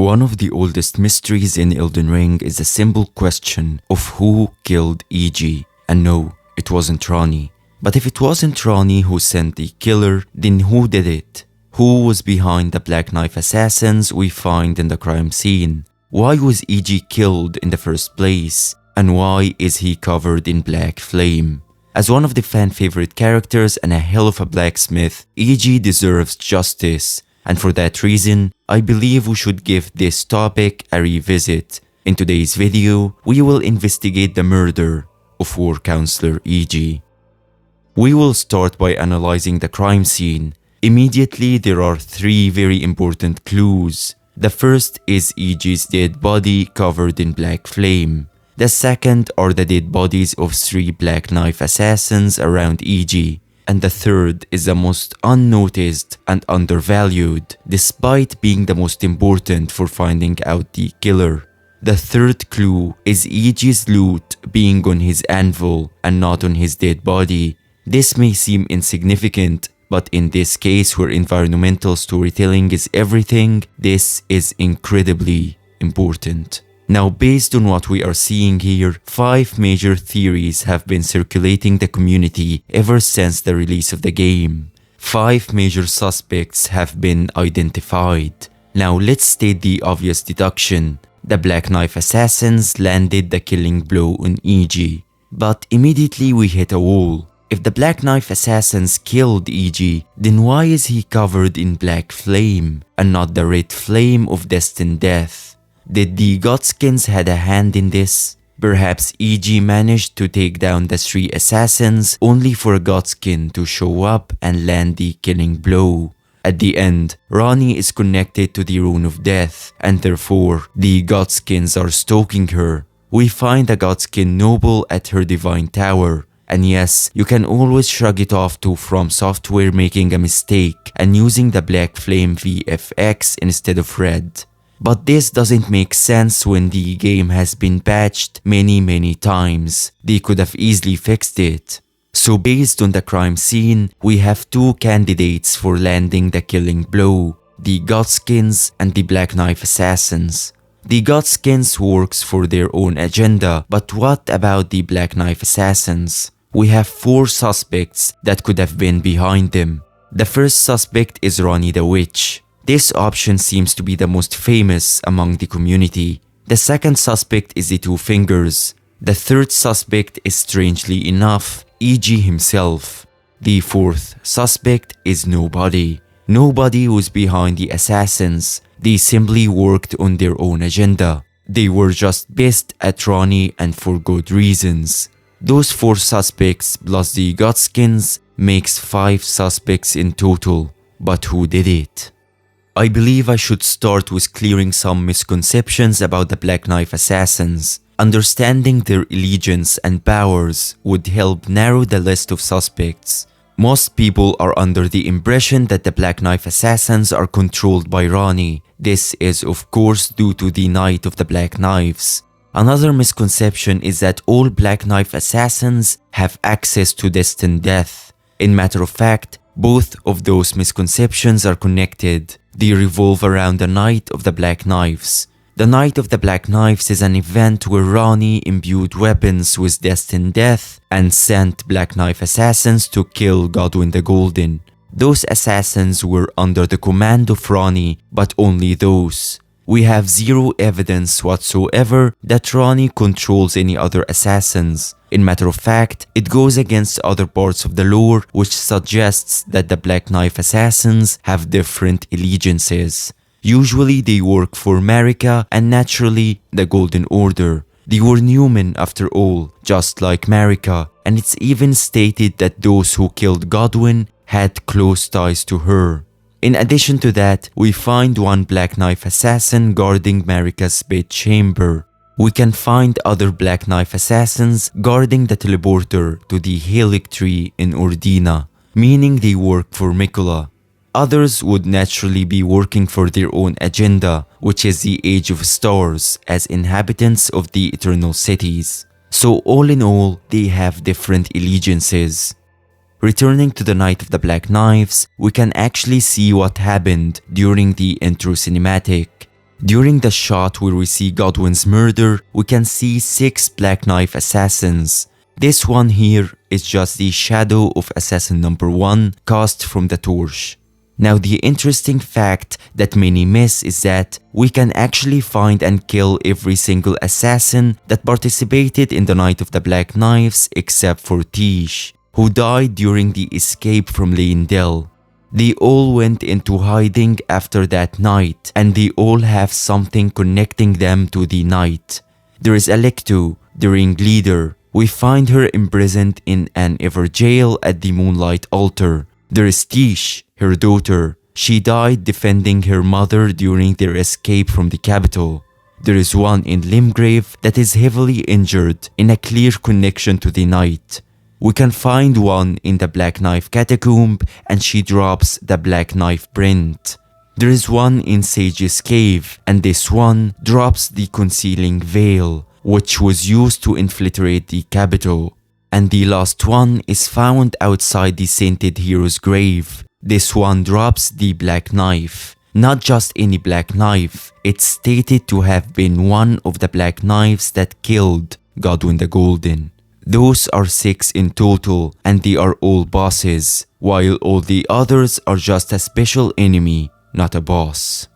One of the oldest mysteries in Elden Ring is the simple question of who killed EG. And no, it wasn't Ranni. But if it wasn't Ranni who sent the killer, then who did it? Who was behind the Black Knife assassins we find in the crime scene? Why was EG killed in the first place? And why is he covered in black flame? As one of the fan-favorite characters and a hell of a blacksmith, EG deserves justice. And for that reason, I believe we should give this topic a revisit. In today's video, we will investigate the murder of War Counselor EG. We will start by analyzing the crime scene. Immediately, there are three very important clues. The first is EG's dead body covered in black flame. The second are the dead bodies of 3 Black Knife assassins around EG. And the third is the most unnoticed and undervalued, despite being the most important for finding out the killer. The third clue is EG's loot being on his anvil and not on his dead body. This may seem insignificant, but in this case where environmental storytelling is everything, this is incredibly important. Now, based on what we are seeing here, 5 major theories have been circulating the community ever since the release of the game. 5 major suspects have been identified. Now, let's state the obvious deduction. The Black Knife assassins landed the killing blow on EG. But immediately we hit a wall. If the Black Knife assassins killed EG, then why is he covered in black flame and not the red flame of destined death? Did the Godskins had a hand in this? Perhaps EG managed to take down the 3 assassins only for a Godskin to show up and land the killing blow. At the end, Ranni is connected to the Rune of Death, and therefore, the Godskins are stalking her. We find a Godskin noble at her divine tower. And yes, you can always shrug it off to From Software making a mistake and using the Black Flame VFX instead of red. But this doesn't make sense when the game has been patched many times. They could have easily fixed it. So based on the crime scene, we have 2 candidates for landing the killing blow, the Godskins and the Black Knife assassins. The Godskins works for their own agenda, but what about the Black Knife assassins? We have 4 suspects that could have been behind them. The first suspect is Ranni the Witch. This option seems to be the most famous among the community. The second suspect is the 2 Fingers. The third suspect is, strangely enough, EG himself. The fourth suspect is nobody. Nobody was behind the assassins. They simply worked on their own agenda. They were just pissed at Ranni and for good reasons. Those 4 suspects plus the Godskins makes 5 suspects in total. But who did it? I believe I should start with clearing some misconceptions about the Black Knife assassins. Understanding their allegiance and powers would help narrow the list of suspects. Most people are under the impression that the Black Knife assassins are controlled by Ranni. This is of course due to the Night of the Black Knives. Another misconception is that all Black Knife assassins have access to destined death. In matter of fact, both of those misconceptions are connected. They revolve around the Night of the Black Knives. The Night of the Black Knives is an event where Ranni imbued weapons with destined death and sent Black Knife assassins to kill Godwyn the Golden. Those assassins were under the command of Ranni, but only those. We have 0 evidence whatsoever that Ranni controls any other assassins. In matter of fact, it goes against other parts of the lore which suggests that the Black Knife assassins have different allegiances. Usually they work for Marika and naturally the Golden Order. They were Newmen after all, just like Marika, and it's even stated that those who killed Godwyn had close ties to her. In addition to that, we find 1 Black Knife assassin guarding Marika's bedchamber. We can find other Black Knife assassins guarding the teleporter to the Helic Tree in Ordina, meaning they work for Miquella. Others would naturally be working for their own agenda, which is the Age of Stars, as inhabitants of the Eternal Cities. So all in all, they have different allegiances. Returning to the Night of the Black Knives, we can actually see what happened during the intro cinematic. During the shot where we see Godwin's murder, we can see 6 Black Knife assassins. This one here is just the shadow of assassin number 1 cast from the torch. Now the interesting fact that many miss is that we can actually find and kill every single assassin that participated in the Night of the Black Knives except for Tish, who died during the escape from Leyndell. They all went into hiding after that night, and they all have something connecting them to the night. There is Alecto, the ringleader. We find her imprisoned in an ever jail at the Moonlight Altar. There is Tish, her daughter. She died defending her mother during their escape from the capital. There is one in Limgrave that is heavily injured in a clear connection to the night. We can find one in the Black Knife Catacomb and she drops the Black Knife print. There is one in Sage's Cave and this one drops the concealing veil, which was used to infiltrate the capital. And the last one is found outside the Sainted Hero's grave. This one drops the Black Knife. Not just any Black Knife, it's stated to have been one of the Black Knives that killed Godwin the Golden. Those are 6 in total and they are all bosses, while all the others are just a special enemy, not a boss.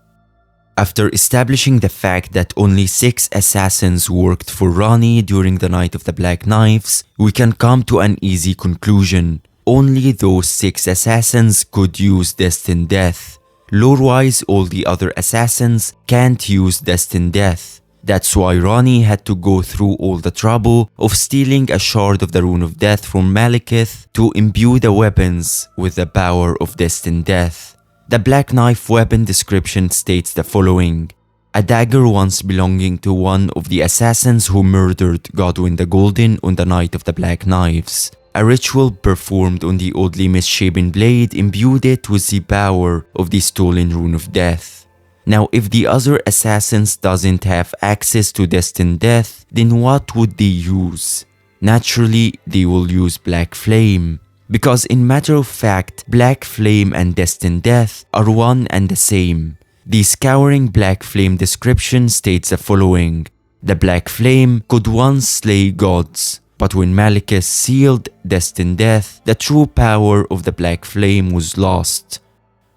After establishing the fact that only 6 assassins worked for Ranni during the Night of the Black Knives, we can come to an easy conclusion. Only those 6 assassins could use Destined Death. Lore-wise, all the other assassins can't use Destined Death. That's why Ranni had to go through all the trouble of stealing a shard of the Rune of Death from Malekith to imbue the weapons with the power of Destined Death. The Black Knife weapon description states the following: a dagger once belonging to one of the assassins who murdered Godwin the Golden on the Night of the Black Knives. A ritual performed on the oddly misshapen blade imbued it with the power of the stolen Rune of Death. Now, if the other assassins doesn't have access to Destined Death, then what would they use? Naturally, they will use Black Flame. Because in matter of fact, Black Flame and Destined Death are one and the same. The Scouring Black Flame description states the following: the Black Flame could once slay gods, but when Malekith sealed Destined Death, the true power of the Black Flame was lost.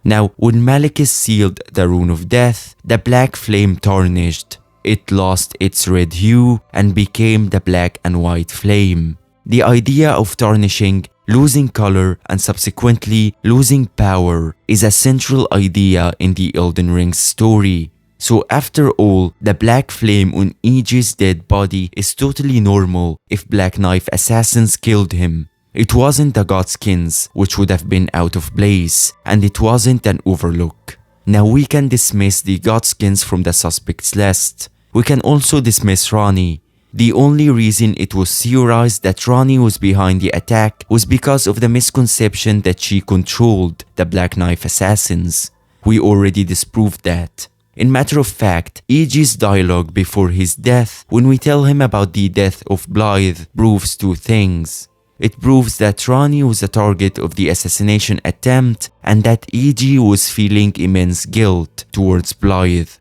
Now, when Malekith sealed the Rune of Death, the Black Flame tarnished. It lost its red hue and became the Black and White Flame. The idea of tarnishing, losing color, and subsequently losing power is a central idea in the Elden Ring's story. So after all, the Black Flame on Iji's dead body is totally normal if Black Knife assassins killed him. It wasn't the Godskins, which would have been out of place, and it wasn't an overlook. Now we can dismiss the Godskins from the suspects list. We can also dismiss Ranni. The only reason it was theorized that Ranni was behind the attack was because of the misconception that she controlled the Black Knife assassins. We already disproved that. In matter of fact, Iji's dialogue before his death, when we tell him about the death of Blythe, proves 2 things. It proves that Ranni was the target of the assassination attempt and that Iji was feeling immense guilt towards Blythe.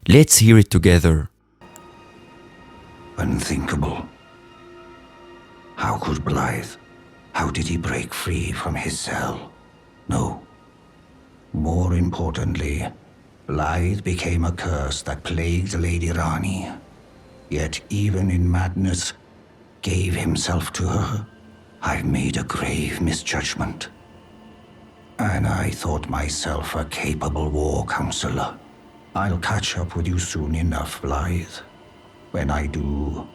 Let's hear it together. Unthinkable. How could Blythe? How did he break free from his cell? No. More importantly, Blythe became a curse that plagued Lady Ranni, yet even in madness, gave himself to her. I've made a grave misjudgment. And I thought myself a capable war counselor. I'll catch up with you soon enough, Blythe. When I do,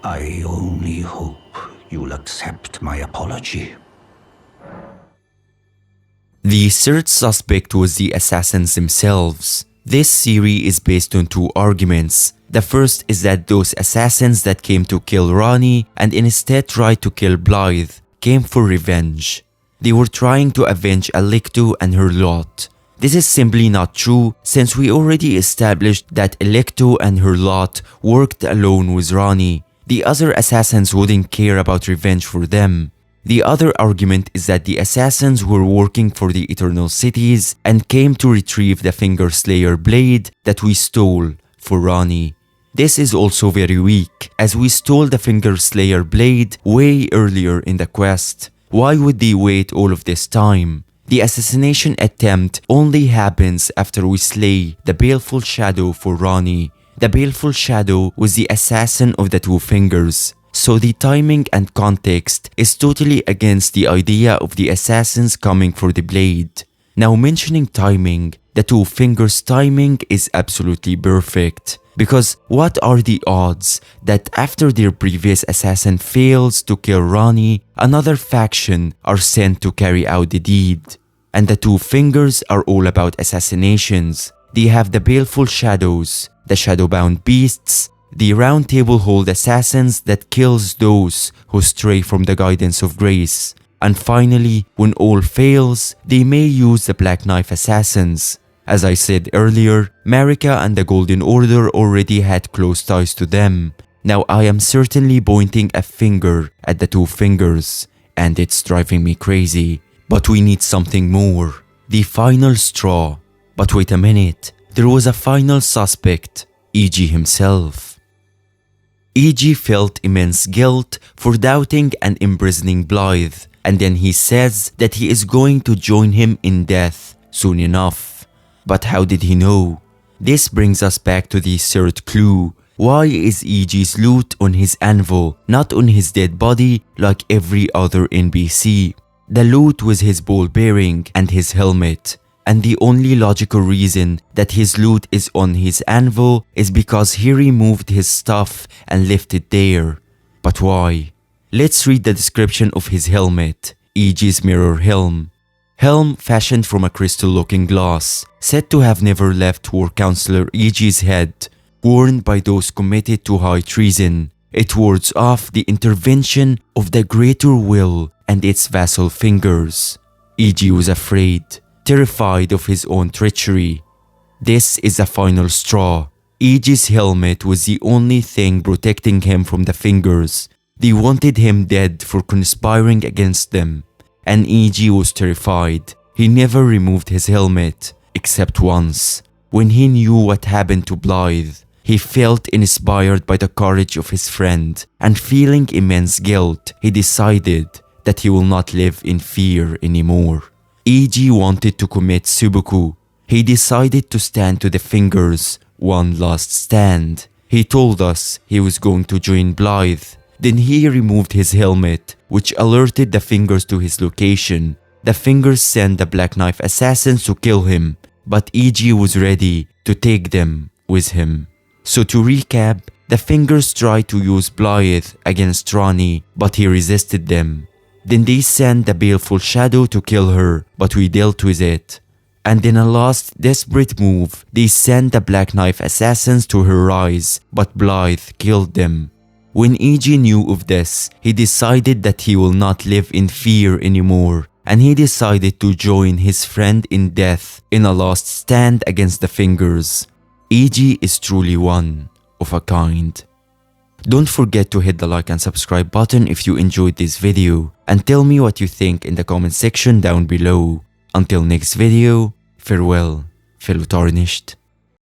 I only hope you'll accept my apology. The third suspect was the assassins themselves. This theory is based on 2 arguments. The first is that those assassins that came to kill Ranni and instead tried to kill Blythe came for revenge. They were trying to avenge Alecto and her lot. This is simply not true since we already established that Alecto and her lot worked alone with Ranni. The other assassins wouldn't care about revenge for them. The other argument is that the assassins were working for the Eternal Cities and came to retrieve the Finger Slayer blade that we stole for Rani. This is also very weak, as we stole the Finger Slayer blade way earlier in the quest. Why would they wait all of this time? The assassination attempt only happens after we slay the Baleful Shadow for Rani. The Baleful Shadow was the assassin of the Two Fingers, so the timing and context is totally against the idea of the assassins coming for the blade. Now, mentioning timing, the Two Fingers' timing is absolutely perfect. Because what are the odds that after their previous assassin fails to kill Rani, another faction are sent to carry out the deed? And the Two Fingers are all about assassinations. They have the Baleful Shadows, the Shadowbound Beasts, the Round Table Hold assassins that kills those who stray from the guidance of grace. And finally, when all fails, they may use the Black Knife assassins. As I said earlier, Marika and the Golden Order already had close ties to them. Now I am certainly pointing a finger at the Two Fingers, and it's driving me crazy. But we need something more. The final straw. But wait a minute, there was a final suspect, E.G. himself. E.G. felt immense guilt for doubting and imprisoning Blythe, and then he says that he is going to join him in death soon enough. But how did he know? This brings us back to the third clue. Why is E.G.'s loot on his anvil, not on his dead body like every other NPC? The loot was his ball bearing and his helmet. And the only logical reason that his loot is on his anvil is because he removed his stuff and left it there. But why? Let's read the description of his helmet. E.G.'s mirror helm. Helm fashioned from a crystal-looking glass, said to have never left War Counselor E.G.'s head, worn by those committed to high treason. It wards off the intervention of the greater will and its vassal fingers. E.G. was afraid, terrified of his own treachery. This is the final straw. E.G.'s helmet was the only thing protecting him from the fingers. They wanted him dead for conspiring against them. And E.G. was terrified. He never removed his helmet, except once, when he knew what happened to Blythe. He felt inspired by the courage of his friend, and feeling immense guilt, he decided that he will not live in fear anymore. E.G. wanted to commit seppuku. He decided to stand to the fingers, one last stand. He told us he was going to join Blythe. Then he removed his helmet, which alerted the fingers to his location. The fingers sent the Black Knife assassins to kill him, but E.G. was ready to take them with him. So to recap, the fingers tried to use Blythe against Rani, but he resisted them. Then they sent the Baleful Shadow to kill her, but we dealt with it. And in a last desperate move, they sent the Black Knife assassins to her rise, but Blythe killed them. When E.G. knew of this, he decided that he will not live in fear anymore, and he decided to join his friend in death in a last stand against the fingers. E.G. is truly one of a kind. Don't forget to hit the like and subscribe button if you enjoyed this video, and tell me what you think in the comment section down below. Until next video, farewell, fellow Tarnished.